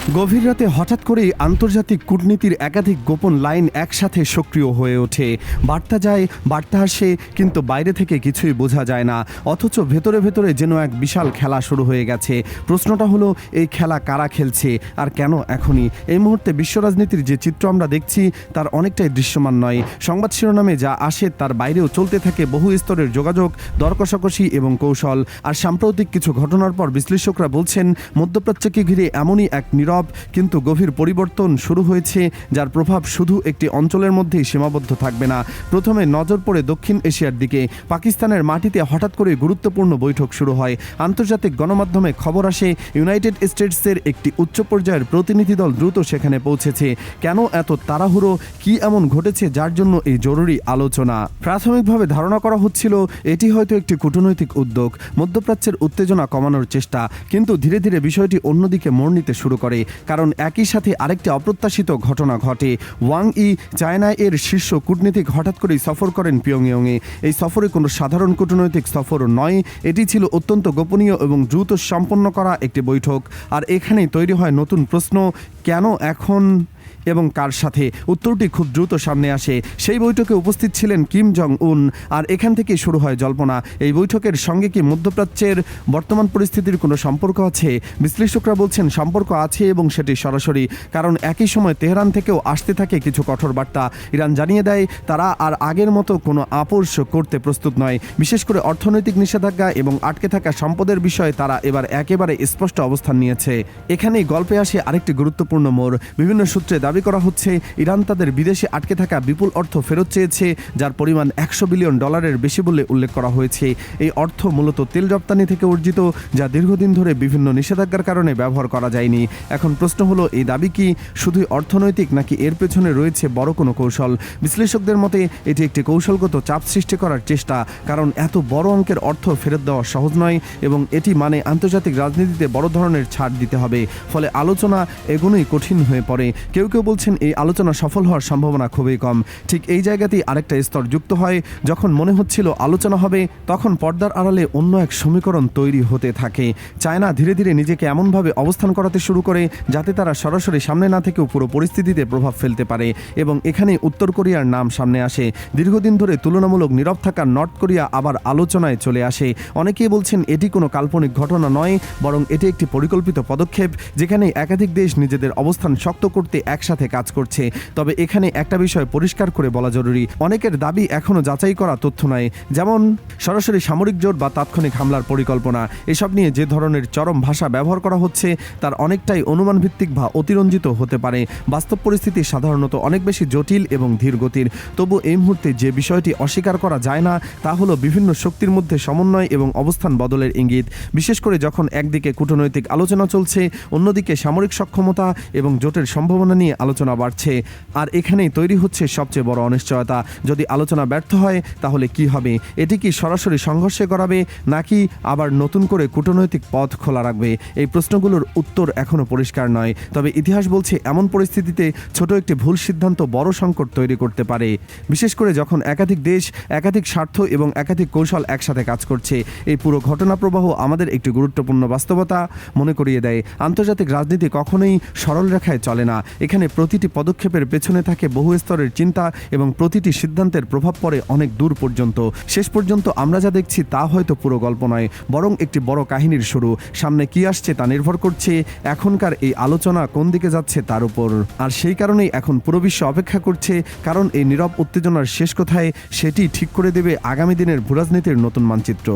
গভীর রাতে হঠাৎ করেই আন্তর্জাতিক কূটনীতির একাধিক গোপন লাইন একসাথে সক্রিয় হয়ে ওঠে। বার্তা যায়, বার্তা আসে, কিন্তু বাইরে থেকে কিছুই বোঝা যায় না। অথচ ভেতরে ভেতরে যেন এক বিশাল খেলা শুরু হয়ে গেছে। প্রশ্নটা হলো, এই খেলা কারা খেলছে আর কেন এখনই? এই মুহূর্তে বিশ্ব রাজনীতির যে চিত্র আমরা দেখছি তার অনেকটাই দৃশ্যমান নয়। সংবাদ শিরোনামে যা আসে তার বাইরেও চলতে থাকে বহু স্তরের যোগাযোগ, দর-কষাকষি এবং কৌশল। আর সাম্প্রতিক কিছু ঘটনার পর বিশ্লেষকরা বলছেন, মধ্যপ্রাচ্যকে ঘিরে এমনই এক নীরব কিন্তু গভীর পরিবর্তন শুরু হয়েছে, যার প্রভাব শুধু একটি অঞ্চলের মধ্যেই সীমাবদ্ধ থাকবে না। প্রথমে নজর পড়ে দক্ষিণ এশিয়ার দিকে। পাকিস্তানের মাটিতে হঠাৎ করে গুরুত্বপূর্ণ বৈঠক শুরু হয়। আন্তর্জাতিক গণমাধ্যমে খবর আসে, ইউনাইটেড স্টেটসের একটি উচ্চ পর্যায়ের প্রতিনিধি দল দ্রুত সেখানে পৌঁছেছে। কেন এত তাড়াহুড়ো? কি এমন ঘটেছে যার জন্য এই জরুরি আলোচনা? প্রাথমিকভাবে ধারণা করা হচ্ছিল এটি হয়তো একটি কূটনৈতিক উদ্যোগ, মধ্যপ্রাচ্যের উত্তেজনা কমানোর চেষ্টা। কিন্তু ধীরে ধীরে বিষয়টি অন্যদিকে মোড় নিতে শুরু করে, কারণ একই সাথে আরেকটি অপ্রত্যাশিত ঘটনা ঘটে। ওয়াং ই, চায়না এর শীর্ষ কূটনীতিক, হঠাৎ করেই সফর করেন পিয়ংইয়ংয়ে। এই সফরে কোনো সাধারণ কূটনৈতিক সফর নয়, এটি ছিল অত্যন্ত গোপনীয় এবং দ্রুত সম্পন্ন করা একটি বৈঠক। আর এখানেই তৈরি হয় নতুন প্রশ্ন, কেন এখন এবং কার সাথে? উত্তরটি খুব দ্রুত সামনে আসে। সেই বৈঠকে উপস্থিত ছিলেন কিম জং উন, আর এখান থেকে শুরু হয় জল্পনা। এই বৈঠকের সঙ্গে কি মধ্যপ্রাচ্যের বর্তমান পরিস্থিতির কোনো সম্পর্ক আছে? বিশ্লেষকরা বলছেন সম্পর্ক আছে, এবং সেটি সরাসরি। কারণ একই সময় তেহরান থেকেও আসতে থাকে কিছু কঠোর বার্তা। ইরান জানিয়ে দেয় তারা আর আগের মতো কোনো আপোষ করতে প্রস্তুত নয়। বিশেষ করে অর্থনৈতিক নিষেধাজ্ঞা এবং আটকে থাকা সম্পদের বিষয়ে তারা এবার একেবারে স্পষ্ট অবস্থান নিয়েছে। এখানেই গল্পে আসে আরেকটি গুরুত্বপূর্ণ মোড়। বিভিন্ন সূত্রে দাবি করা হচ্ছে ইরান তাদের বিদেশে আটকে থাকা বিপুল অর্থ ফেরত চেয়েছে, যার পরিমাণ $100 বিলিয়ন বেশি বলে উল্লেখ করা হয়েছে। এই অর্থ মূলত তেল রপ্তানি থেকে অর্জিত, যা দীর্ঘদিন ধরে বিভিন্ন নিষেধাজ্ঞার কারণে ব্যবহার করা যায়নি। এখন প্রশ্ন হলো, এই দাবি কি শুধুই অর্থনৈতিক, নাকি এর পেছনে রয়েছে বড় কোনো কৌশল? বিশ্লেষকদের মতে এটি একটি কৌশলগত চাপ সৃষ্টি করার চেষ্টা, কারণ এত বড় অঙ্কের অর্থ ফেরত দেওয়া সহজ নয়, এবং এটি মানে আন্তর্জাতিক রাজনীতিতে বড় ধরনের ছাড় দিতে হবে। ফলে আলোচনা এগোনোই কঠিন হয়ে পড়ে। কেউ কেউ বলছেন এই আলোচনা সফল হওয়ার সম্ভাবনা খুবই কম। ঠিক এই জায়গাতেই আরেকটা স্তর যুক্ত হয়। যখন মনে হচ্ছিল আলোচনা হবে, তখন পর্দার আড়ালে অন্য এক সমীকরণ তৈরি হতে থাকে। চায়না ধীরে ধীরে নিজেকে এমনভাবে অবস্থান করাতে শুরু করে যাতে তারা সরাসরি সামনে না থেকেও পুরো পরিস্থিতিতে প্রভাব ফেলতে পারে, এবং এখানে উত্তর কোরিয়ার নাম সামনে আসে। দীর্ঘদিন ধরে তুলনামূলক নীরব থাকা নর্থ কোরিয়া আবার আলোচনায় চলে আসে। অনেকেই বলছেন এটি কোনো কাল্পনিক ঘটনা নয়, বরং এটি একটি পরিকল্পিত পদক্ষেপ, যেখানে একাধিক দেশ নিজেদের অবস্থান শক্ত করতে একসাথে কাজ করছে। তবে এখানে একটা বিষয় পরিষ্কার করে বলা জরুরি, অনেকের দাবি এখনো যাচাই করা তথ্য নয়, যেমন সরাসরি সামরিক জোট বা তাৎক্ষণিক হামলার পরিকল্পনা। এসব নিয়ে যে ধরনের চরম ভাষা ব্যবহার করা হচ্ছে তার অনেকটাই অনুমান ভিত্তিক বা অতিরঞ্জিত হতে পারে। বাস্তব পরিস্থিতি সাধারণত অনেক বেশি জটিল এবং ধীর গতির। তবু এই মুহূর্তে যে বিষয়টি অস্বীকার করা যায় না তা হলো বিভিন্ন শক্তির মধ্যে সমন্বয় এবং অবস্থান বদলের ইঙ্গিত। বিশেষ করে যখন একদিকে কূটনৈতিক আলোচনা চলছে, অন্যদিকে সামরিক সক্ষমতা এবং জোটের সম্ভাবনা নিয়ে আলোচনা বাড়ছে। আর এখানেই তৈরি হচ্ছে সবচেয়ে বড় অনিশ্চয়তা। যদি আলোচনা ব্যর্থ হয় তাহলে কি হবে? এটি কি সরাসরি সংঘর্ষে গড়াবে, নাকি আবার নতুন করে কূটনৈতিক পথ খোলা রাখবে? এই প্রশ্নগুলোর উত্তর এখনও পরিষ্কার নয়। তবে ইতিহাস বলছে এমন পরিস্থিতিতে ছোট একটি ভুল সিদ্ধান্ত বড় সংকট তৈরি করতে পারে, বিশেষ করে যখন একাধিক দেশ, একাধিক স্বার্থ এবং একাধিক কৌশল একসাথে কাজ করছে। এই পুরো ঘটনা প্রবাহ আমাদের একটি গুরুত্বপূর্ণ বাস্তবতা মনে করিয়ে দেয়। আন্তর্জাতিক রাজনীতি কখনোই সরল রেখায় চলে না। এখানে প্রতিটি পদক্ষেপের পেছনে থাকে বহু স্তরের চিন্তা, এবং প্রতিটি সিদ্ধান্তের প্রভাব পড়ে অনেক দূর পর্যন্ত। শেষ পর্যন্ত আমরা যা দেখছি তা হয়তো পুরো গল্প নয়, বরং একটি বড় কাহিনীর শুরু। সামনে কি আসছে তা নির্ভর করছে এখনকার এই আলোচনা কোন দিকে যাচ্ছে তার উপর। আর সেই কারণেই এখন পুরো বিশ্ব অপেক্ষা করছে, কারণ এই নীরব উত্তেজনার শেষ কোথায় সেটি ঠিক করে দেবে আগামী দিনের ভূরাজনীতির নতুন মানচিত্র।